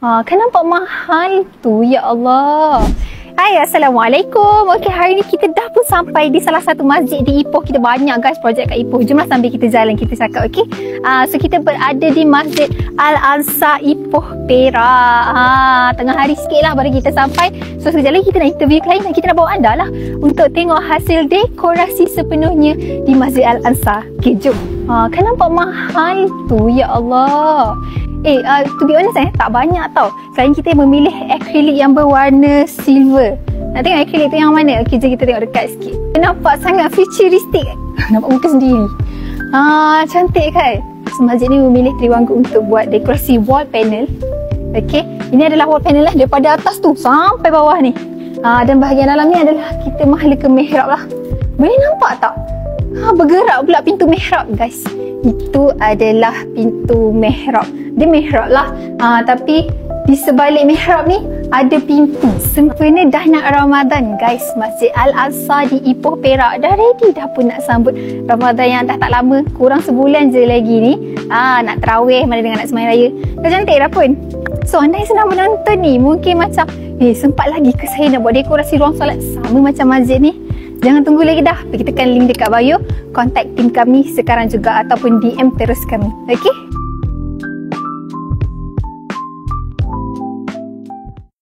Kan nampak mahal tu, ya Allah. Hai, Assalamualaikum. Okey, hari ni kita dah pun sampai di salah satu masjid di Ipoh. Kita banyak guys projek kat Ipoh. Jomlah sambil kita jalan, kita cakap, okey. So kita berada di Masjid Al-Ansar Ipoh, Perak. Tengah hari sikit lah baru kita sampai. So sekejap lagi kita nak interview klien dan kita nak bawa anda lah untuk tengok hasil dekorasi sepenuhnya di Masjid Al-Ansar. Okey, jom. Kan nampak mahal tu, ya Allah. To be honest tak banyak tau. Klien kita memilih akrilik yang berwarna silver. Nak tengok akrilik tu yang mana? Okey, jom kita tengok dekat sikit. Nampak sangat futuristik. Nampak muka sendiri. Cantik kan? So, masjid ni memilih Triwangu untuk buat dekorasi wall panel. Okey, ini adalah wall panel lah daripada atas tu sampai bawah ni. Dan bahagian dalam ni adalah kita mahala ke mihrab lah. Boleh nampak tak? Bergerak pula pintu mihrab guys. Itu adalah pintu mihrab. Dia mihrab lah, tapi di sebalik mihrab ni ada pintu. Sempena dah nak Ramadan guys. Masjid Al-Ansar di Ipoh, Perak dah ready dah pun nak sambut Ramadan yang dah tak lama. Kurang sebulan je lagi ni. Nak tarawih mana dengan nak sembahyang raya. Dah cantik dah pun. So anda yang sedang menonton ni mungkin macam sempat lagi ke saya nak buat dekorasi ruang solat sama macam masjid ni? Jangan tunggu lagi dah. Pergi tekan link dekat bio. Kontak tim kami sekarang juga ataupun DM terus kami. Okey?